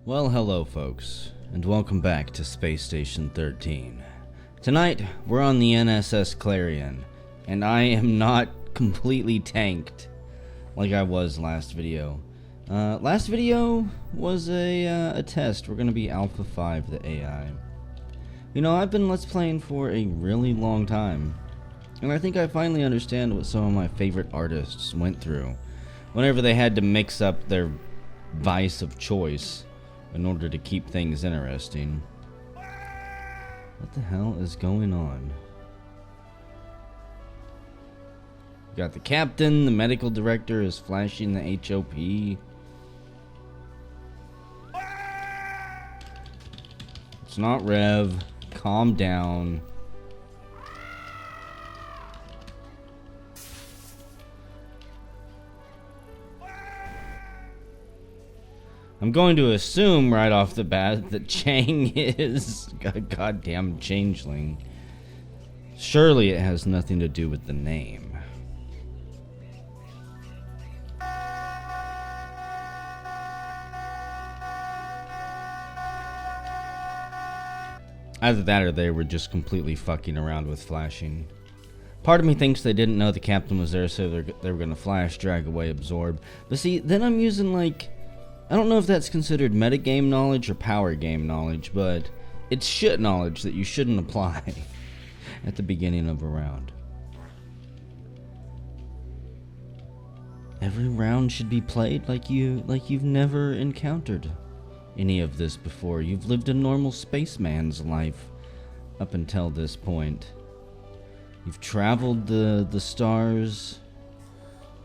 Well, hello folks, and welcome back to Space Station 13. Tonight, we're on the NSS Clarion, and I am not completely tanked like I was last video. Last video was a test. We're gonna be Alpha 5, the AI. You know, I've been Let's Playing for a really long time, and I think I finally understand what some of my favorite artists went through whenever they had to mix up their vice of choice in order to keep things interesting. What the hell is going on? We got the captain, the medical director is flashing the HOP. It's not Rev. Calm down. I'm going to assume right off the bat that Chang is a goddamn changeling. Surely it has nothing to do with the name. Either that or they were just completely fucking around with flashing. Part of me thinks they didn't know the captain was there, so they were gonna flash, drag away, absorb. But see, then I'm using like, I don't know if that's considered metagame knowledge or power game knowledge, but it's shit knowledge that you shouldn't apply at the beginning of a round. Every round should be played like you've never encountered any of this before. You've lived a normal spaceman's life up until this point. You've traveled the stars,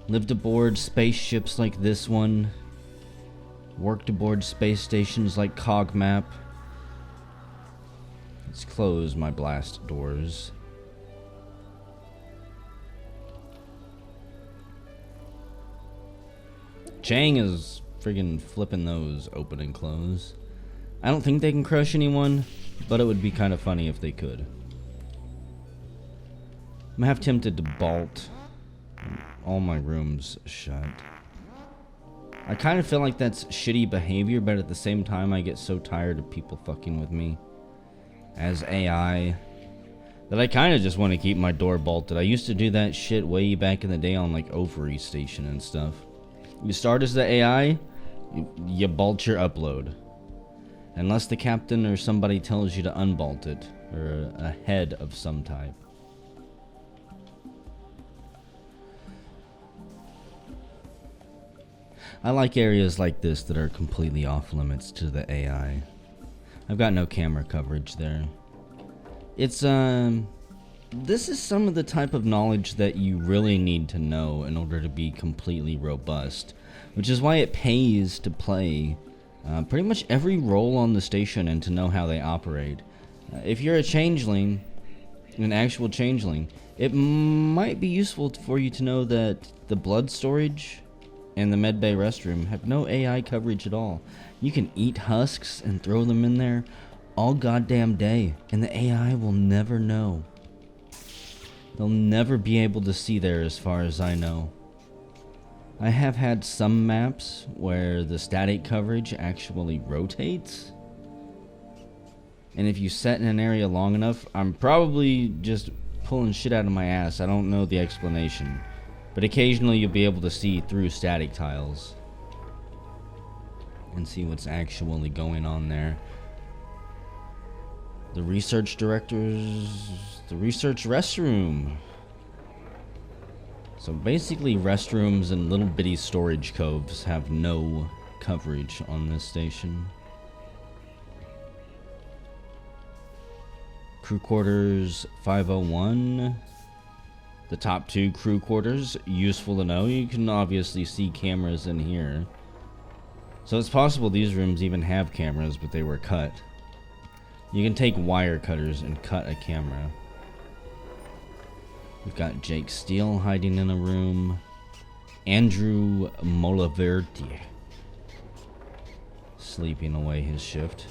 lived aboard spaceships like this one, worked aboard space stations like Cogmap. Let's close my blast doors. Chang is friggin' flipping those open and close. I don't think they can crush anyone, but it would be kind of funny if they could. I'm half tempted to bolt all my rooms shut. I kind of feel like that's shitty behavior, but at the same time I get so tired of people fucking with me as AI that I kind of just want to keep my door bolted. I used to do that shit way back in the day on like Ovary Station and stuff. You start as the AI, you bolt your upload. Unless the captain or somebody tells you to unbolt it, or a head of some type. I like areas like this that are completely off limits to the AI. I've got no camera coverage there. It's, this is some of the type of knowledge that you really need to know in order to be completely robust, which is why it pays to play pretty much every role on the station and to know how they operate. If you're a changeling, an actual changeling, it might be useful for you to know that the blood storage and the medbay restroom have no AI coverage at all. You can eat husks and throw them in there all goddamn day, and the AI will never know. They'll never be able to see there as far as I know. I have had some maps where the static coverage actually rotates. And if you set in an area long enough, I'm probably just pulling shit out of my ass. I don't know the explanation. But occasionally you'll be able to see through static tiles and see what's actually going on there. The research directors, the research restroom. So basically restrooms and little bitty storage coves have no coverage on this station. Crew quarters 501. The top two crew quarters, useful to know. You can obviously see cameras in here. So it's possible these rooms even have cameras, but they were cut. You can take wire cutters and cut a camera. We've got Jake Steele hiding in a room. Andrew Molaverti sleeping away his shift.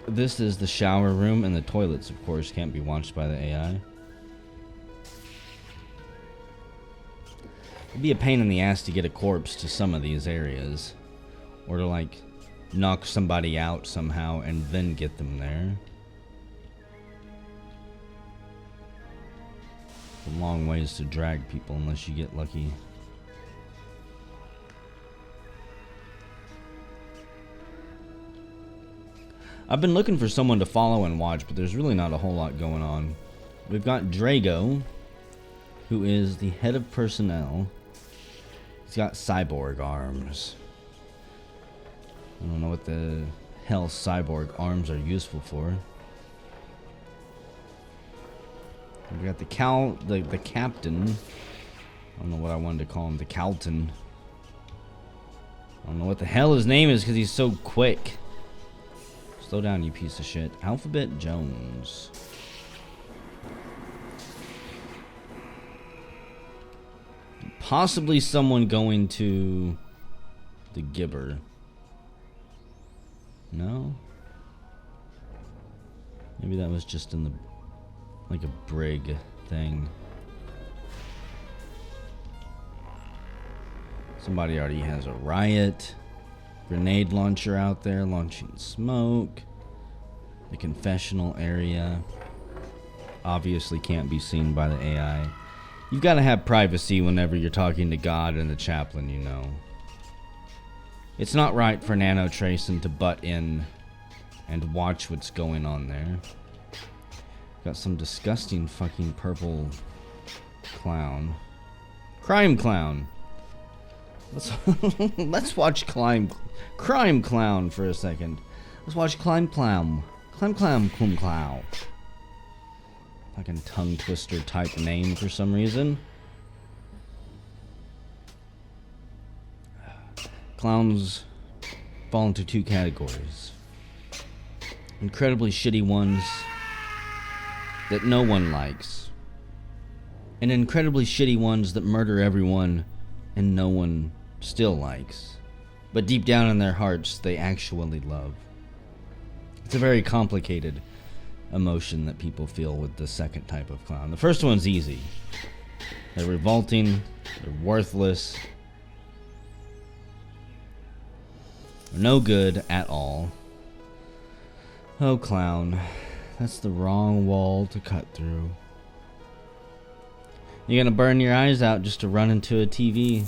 This is the shower room, and the toilets, of course, can't be watched by the AI. It'd be a pain in the ass to get a corpse to some of these areas. Or to like knock somebody out somehow and then get them there. It's a long ways to drag people unless you get lucky. I've been looking for someone to follow and watch, but there's really not a whole lot going on. We've got Drago, who is the head of personnel. He's got cyborg arms. I don't know what the hell cyborg arms are useful for. We got the captain. I don't know what I wanted to call him. The Calton. I don't know what the hell his name is because he's so quick. Slow down, you piece of shit. Alphabet Jones. Possibly someone going to the Gibber. No? Maybe that was just in the, like a brig thing. Somebody already has a riot. Grenade launcher out there launching smoke. The confessional area. Obviously can't be seen by the AI. You've got to have privacy whenever you're talking to God and the chaplain, you know. It's not right for Nano Tracin to butt in and watch what's going on there. Got some disgusting fucking purple clown. Crime clown. Let's watch crime clown for a second. Let's watch crime clown. Clown. Fucking tongue twister type name for some reason. Clowns fall into two categories. Incredibly shitty ones that no one likes. And incredibly shitty ones that murder everyone and no one still likes. But deep down in their hearts, they actually love. It's a very complicated emotion that people feel with the second type of clown. The first one's easy. They're revolting, they're worthless, they're no good at all. Oh, clown, that's the wrong wall to cut through. You're gonna burn your eyes out just to run into a TV.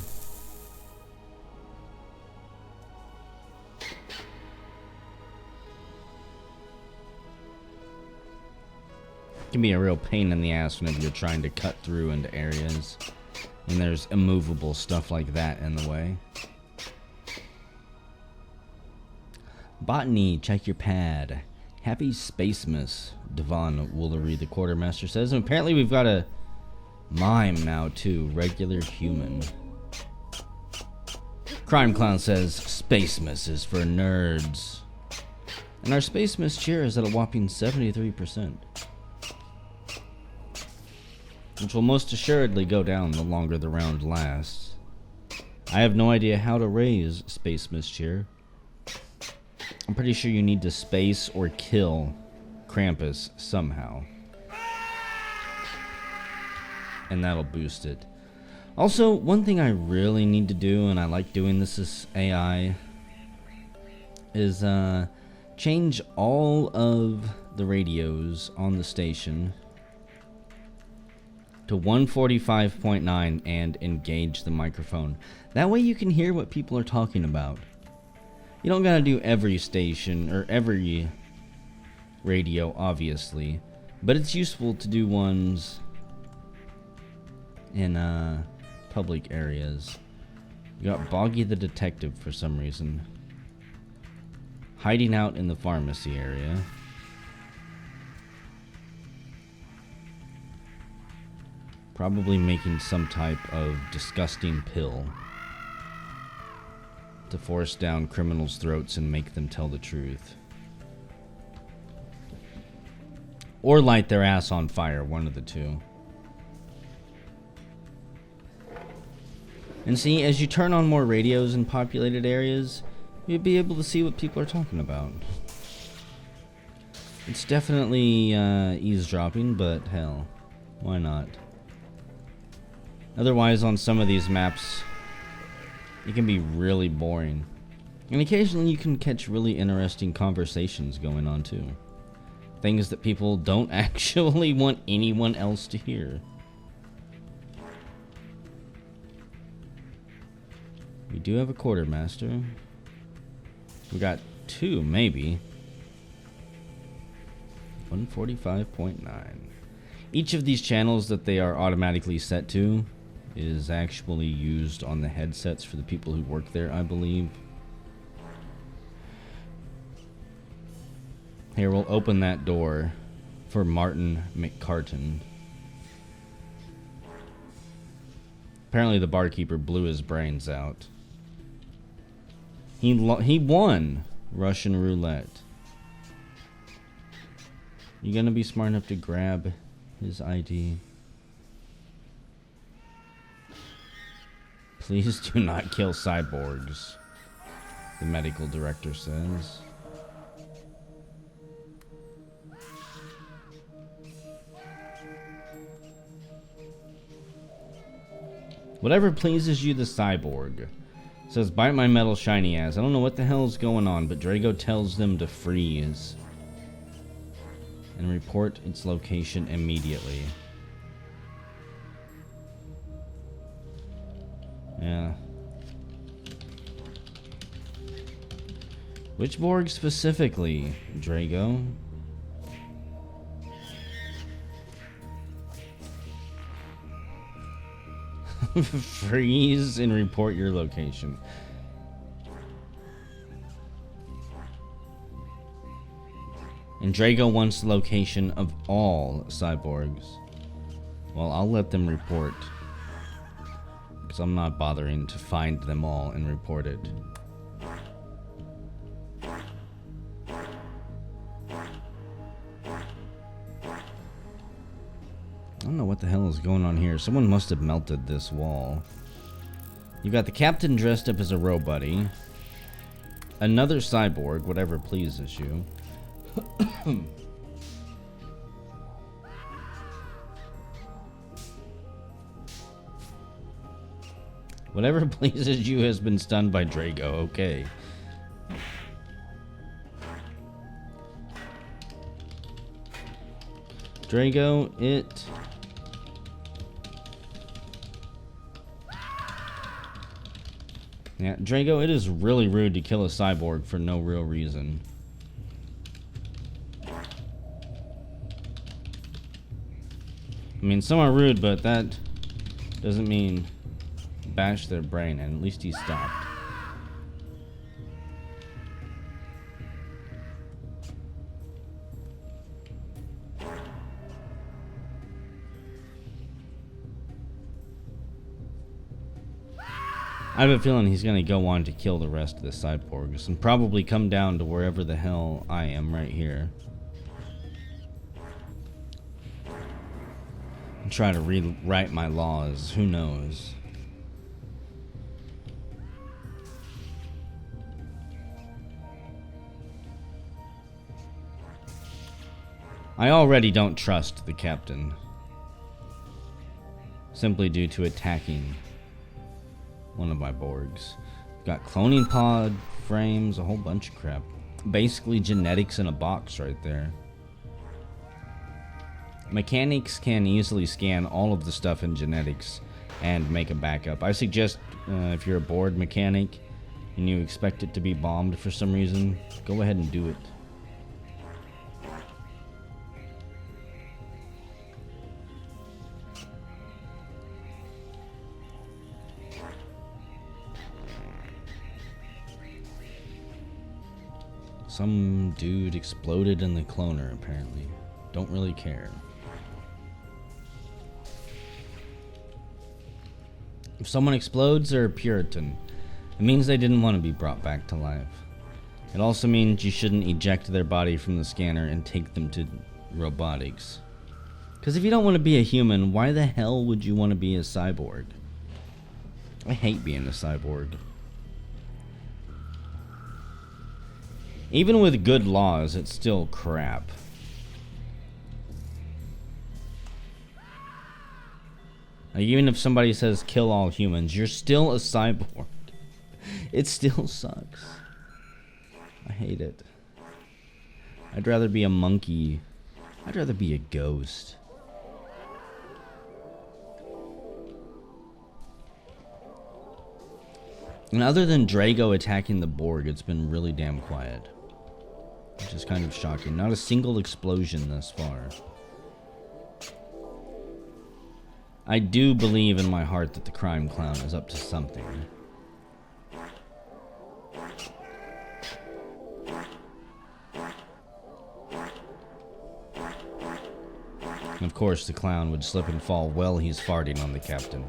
It can be a real pain in the ass whenever you're trying to cut through into areas and there's immovable stuff like that in the way. Botany, check your pad. Happy Spacemas, Devon Woolery, the quartermaster says. And apparently we've got a mime now too, regular human. Crime Clown says Spacemas is for nerds. And our Spacemas cheer is at a whopping 73%. Which will most assuredly go down the longer the round lasts. I have no idea how to raise Spacemas cheer. I'm pretty sure you need to space or kill Krampus somehow. And that'll boost it. Also, one thing I really need to do, and I like doing this as AI, is change all of the radios on the station to 145.9 and engage the microphone. That way you can hear what people are talking about. You don't gotta do every station or every radio, obviously, but it's useful to do ones in public areas. You got Boggy the Detective for some reason, hiding out in the pharmacy area. Probably making some type of disgusting pill to force down criminals' throats and make them tell the truth. Or light their ass on fire, one of the two. And see, as you turn on more radios in populated areas, you'll be able to see what people are talking about. It's definitely eavesdropping, but hell, why not? Otherwise, on some of these maps, it can be really boring. And occasionally you can catch really interesting conversations going on too. Things that people don't actually want anyone else to hear. We do have a quartermaster. We got two, maybe. 145.9. Each of these channels that they are automatically set to is actually used on the headsets for the people who work there, I believe. Here, we'll open that door for Martin McCartan. Apparently the barkeeper blew his brains out. He won Russian roulette. You gonna be smart enough to grab his ID? Please do not kill cyborgs, the medical director says. Whatever pleases you, the cyborg. Says, bite my metal shiny ass. I don't know what the hell's going on, but Drago tells them to freeze. And report its location immediately. Yeah. Which Borg specifically, Drago? Freeze and report your location. And Drago wants the location of all cyborgs. Well, I'll let them report, because I'm not bothering to find them all and report it. I don't know what the hell is going on here. Someone must have melted this wall. You got the captain dressed up as a robuddy. Another cyborg, whatever pleases you. Whatever pleases you has been stunned by Drago, okay. Drago, it... Yeah, Drago, it is really rude to kill a cyborg for no real reason. I mean, some are rude, but that doesn't mean bash their brain, and at least he stopped. I have a feeling he's going to go on to kill the rest of the cyborgs and probably come down to wherever the hell I am right here. And try to rewrite my laws. Who knows? I already don't trust the captain. Simply due to attacking one of my Borgs. Got cloning pod, frames, a whole bunch of crap. Basically genetics in a box right there. Mechanics can easily scan all of the stuff in genetics and make a backup. I suggest if you're a board mechanic and you expect it to be bombed for some reason, go ahead and do it. Some dude exploded in the cloner, apparently. Don't really care. If someone explodes, they're a Puritan. It means they didn't want to be brought back to life. It also means you shouldn't eject their body from the scanner and take them to robotics. Because if you don't want to be a human, why the hell would you want to be a cyborg? I hate being a cyborg. Even with good laws, it's still crap. Like, even if somebody says kill all humans, you're still a cyborg. It still sucks. I hate it. I'd rather be a monkey. I'd rather be a ghost. And other than Drago attacking the Borg, it's been really damn quiet. Which is kind of shocking. Not a single explosion thus far. I do believe in my heart that the crime clown is up to something. Of course, the clown would slip and fall while he's farting on the captain.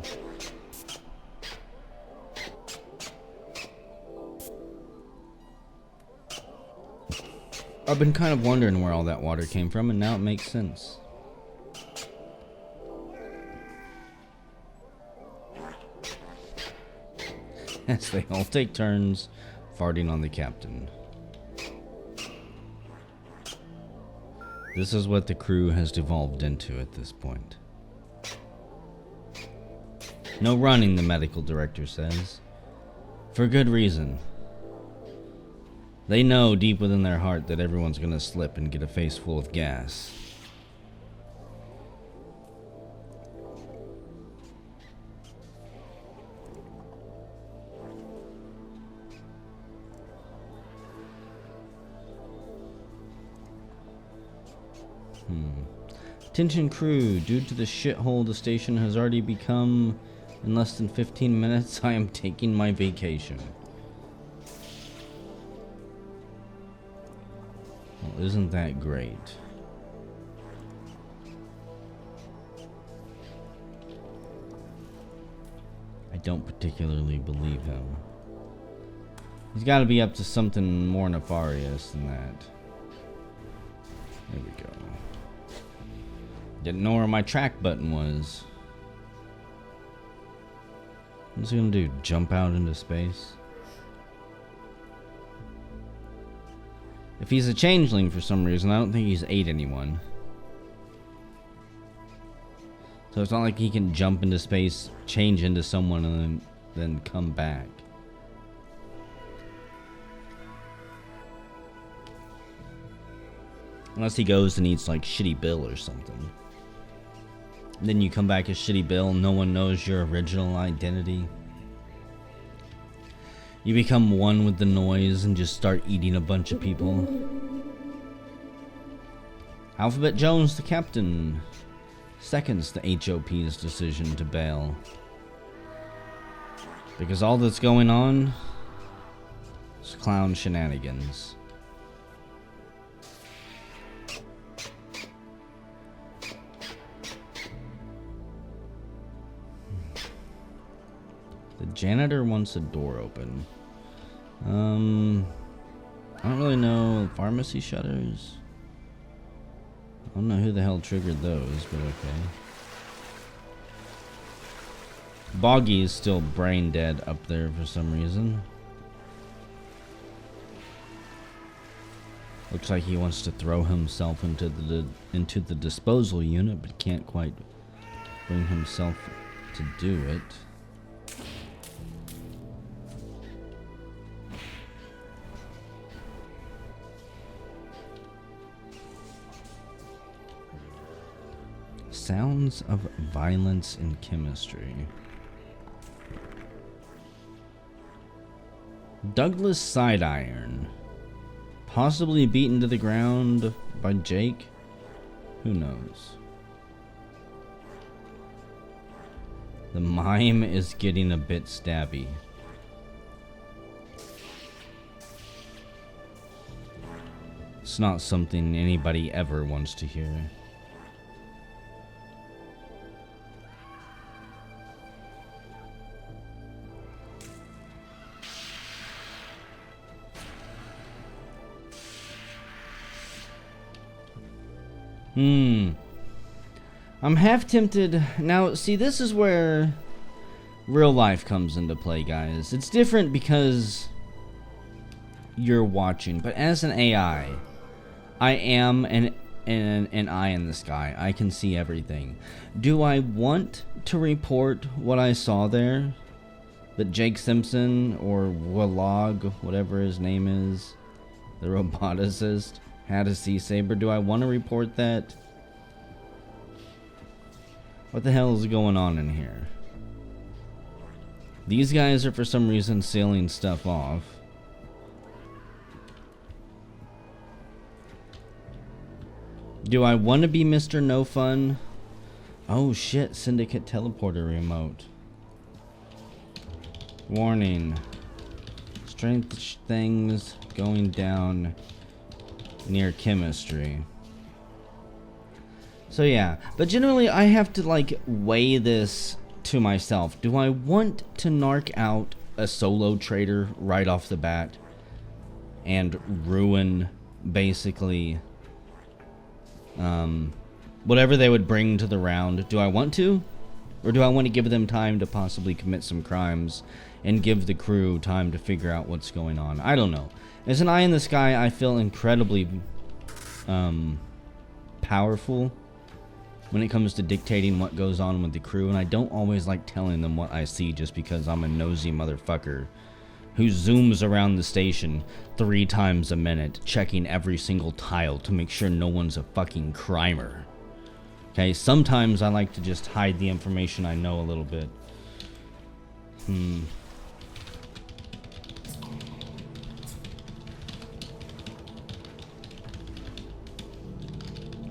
I've been kind of wondering where all that water came from, and now it makes sense. As they all take turns farting on the captain. This is what the crew has devolved into at this point. No running, the medical director says. For good reason. They know deep within their heart that everyone's gonna slip and get a face full of gas. Attention crew, due to the shithole the station has already become, in less than 15 minutes, I am taking my vacation. Well, isn't that great? I don't particularly believe him. He's got to be up to something more nefarious than that. There we go. Didn't know where my track button was. What's he gonna do? Jump out into space? If he's a changeling for some reason, I don't think he's ate anyone. So it's not like he can jump into space, change into someone, and then come back. Unless he goes and eats like Shitty Bill or something. Then you come back as Shitty Bill, no one knows your original identity. You become one with the noise and just start eating a bunch of people. Alphabet Jones, the captain, seconds the HOP's decision to bail. Because all that's going on is clown shenanigans. The janitor wants a door open. I don't really know. Pharmacy shutters? I don't know who the hell triggered those, but okay. Boggy is still brain dead up there for some reason. Looks like he wants to throw himself into the disposal unit, but can't quite bring himself to do it. Sounds of violence in chemistry. Douglas Sideiron. Possibly beaten to the ground by Jake? Who knows? The mime is getting a bit stabby. It's not something anybody ever wants to hear. I'm half tempted. Now, see, this is where real life comes into play, guys. It's different because you're watching, but as an AI, I am an eye in the sky. I can see everything. Do I want to report what I saw there? That Jake Simpson, or Walog, whatever his name is, The roboticist had a sea saber. Do I want to report that? What the hell is going on in here? These guys are for some reason sealing stuff off. Do I want to be Mr. No Fun? Oh shit, Syndicate teleporter remote. Warning. Strength things going down near chemistry. So yeah, but generally I have to like weigh this to myself. Do I want to narc out a solo trader right off the bat and ruin basically whatever they would bring to the round? Do I want to? Or do I want to give them time to possibly commit some crimes and give the crew time to figure out what's going on? I don't know. As an eye in the sky, I feel incredibly powerful when it comes to dictating what goes on with the crew, and I don't always like telling them what I see just because I'm a nosy motherfucker who zooms around the station 3 times a minute, checking every single tile to make sure no one's a fucking crimer. Okay, sometimes I like to just hide the information I know a little bit.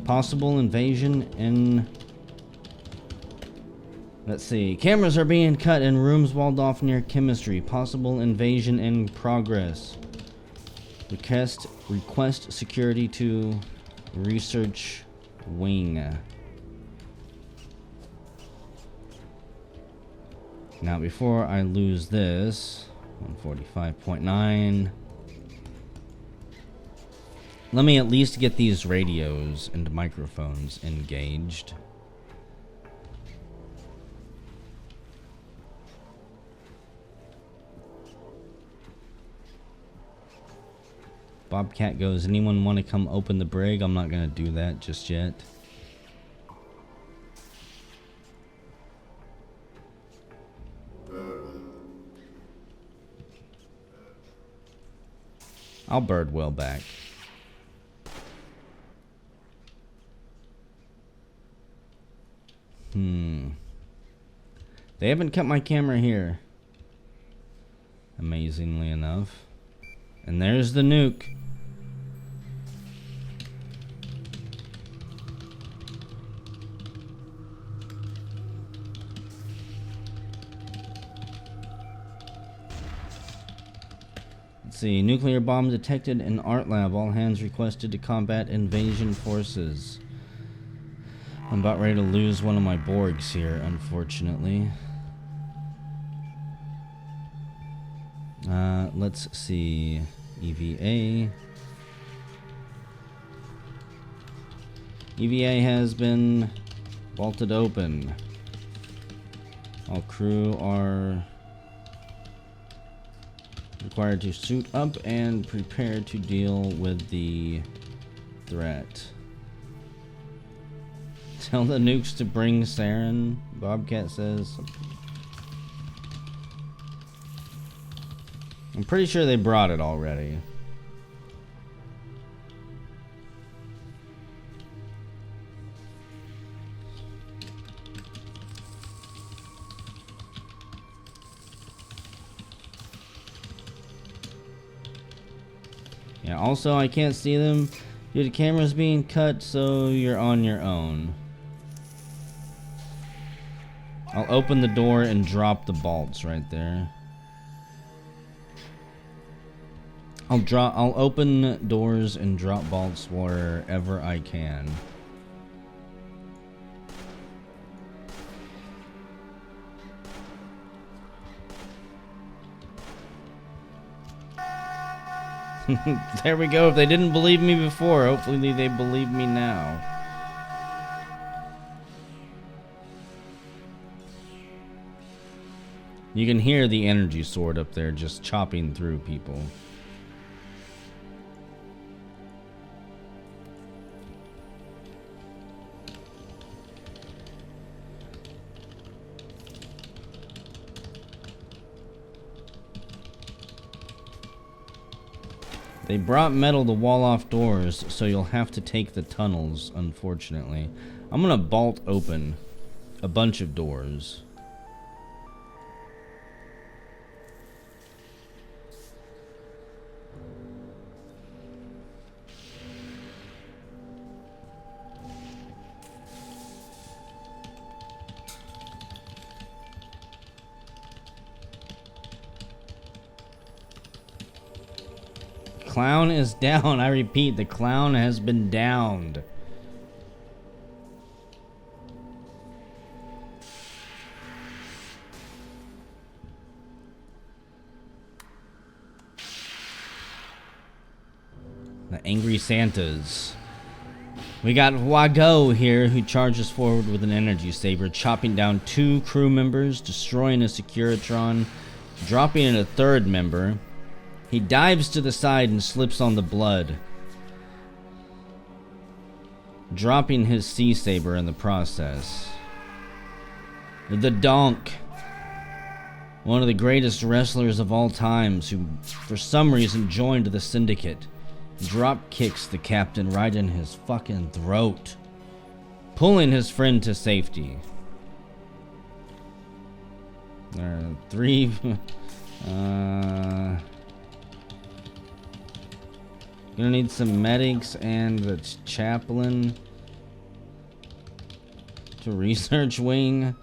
Possible invasion in... Let's see. Cameras are being cut in rooms walled off near chemistry. Possible invasion in progress. Request security to research wing. Now, before I lose this, 145.9. Let me at least get these radios and microphones engaged. Bobcat goes, anyone want to come open the brig? I'm not going to do that just yet. I'll bird well back. They haven't cut my camera here, amazingly enough. And there's the nuke. Let's see. Nuclear bomb detected in art lab. All hands requested to combat invasion forces. I'm about ready to lose one of my Borgs here, unfortunately. Let's see. EVA. EVA has been vaulted open. All crew are required to suit up and prepare to deal with the threat. Tell the nukes to bring Saren, Bobcat says. I'm pretty sure they brought it already. Yeah, also I can't see them. Dude, the camera's being cut, so you're on your own. I'll open the door and drop the bolts right there. I'll open doors and drop bolts wherever I can. There we go. If they didn't believe me before, hopefully they believe me now. You can hear the energy sword up there just chopping through people. They brought metal to wall off doors, so you'll have to take the tunnels, unfortunately. I'm gonna bolt open a bunch of doors. Clown is down. I repeat, the clown has been downed. The angry Santas. We got Wago here, who charges forward with an energy saber, chopping down 2 crew members, destroying a Securitron, dropping in a 3rd member. He dives to the side and slips on the blood, dropping his sea saber in the process. The Donk, one of the greatest wrestlers of all times, who for some reason joined the Syndicate, drop kicks the captain right in his fucking throat, pulling his friend to safety. There are 3 gonna need some medics and the chaplain to research wing.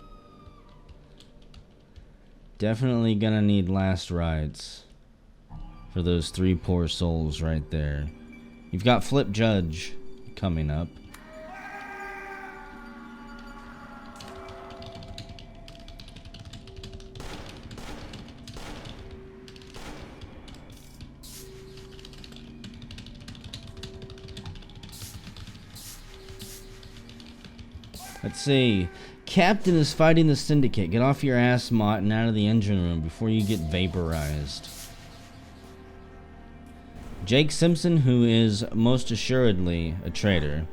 Definitely gonna need last rites for those 3 poor souls right there. You've got Flip Judge coming up. Let's see. Captain is fighting the Syndicate. Get off your ass, Mott, and out of the engine room before you get vaporized. Jake Simpson, who is most assuredly a traitor,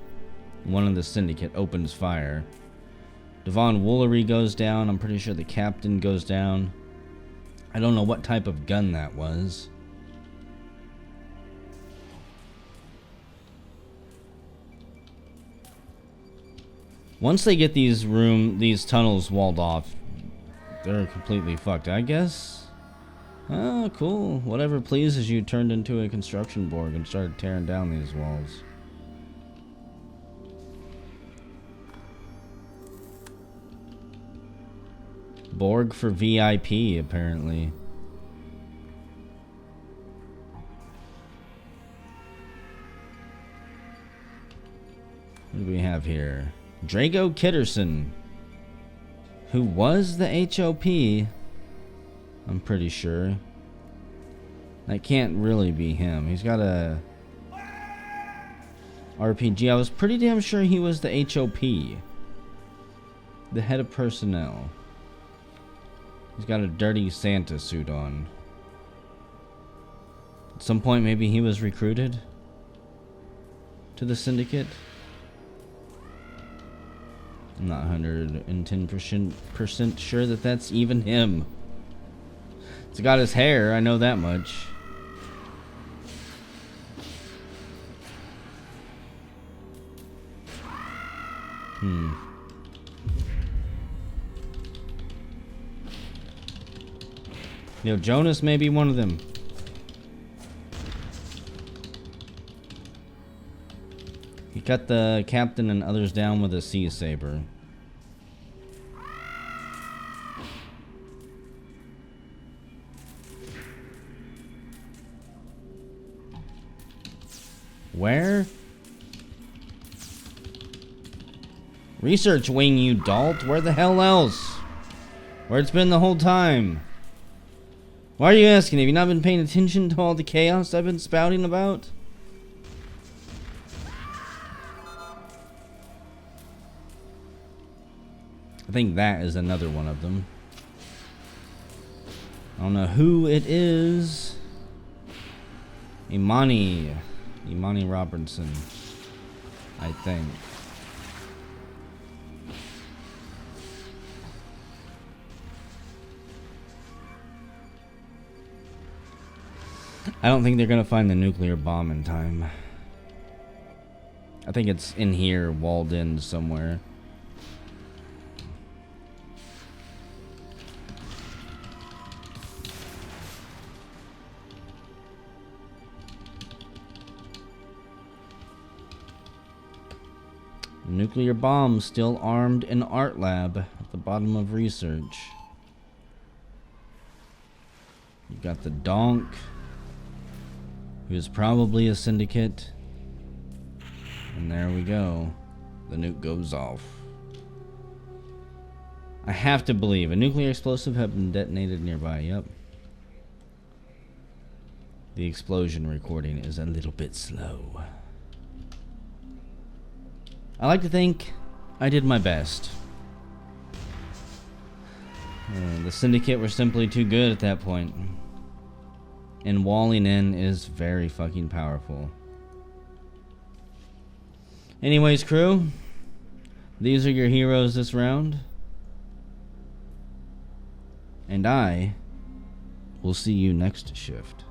one of the Syndicate, opens fire. Devon Woolery goes down. I'm pretty sure the captain goes down. I don't know what type of gun that was. Once they get these tunnels walled off, they're completely fucked, I guess. Oh, cool. Whatever pleases you turned into a construction Borg and started tearing down these walls. Borg for VIP, apparently. What do we have here? Drago Kitterson, who was the HOP, I'm pretty sure. That can't really be him. He's got a RPG. I was pretty damn sure he was the HOP, the head of personnel. He's got a dirty Santa suit on. At some point, maybe he was recruited to the Syndicate. I'm not 110% sure that that's even him. It's got his hair, I know that much. Yo, Jonas may be one of them. He cut the captain and others down with a sea saber. Where? Research wing, you dolt. Where the hell else? Where it's been the whole time. Why are you asking? Have you not been paying attention to all the chaos I've been spouting about? I think that is another one of them. I don't know who it is. Imani Robertson, I think. I don't think they're gonna find the nuclear bomb in time. I think it's in here, walled in somewhere. Nuclear bomb still armed in art lab at the bottom of research. You got the donk, who is probably a syndicate. And there we go. The nuke goes off. I have to believe a nuclear explosive had been detonated nearby. Yep. The explosion recording is a little bit slow. I like to think I did my best. The Syndicate were simply too good at that point. And walling in is very fucking powerful. Anyways, crew, these are your heroes this round. And I will see you next shift.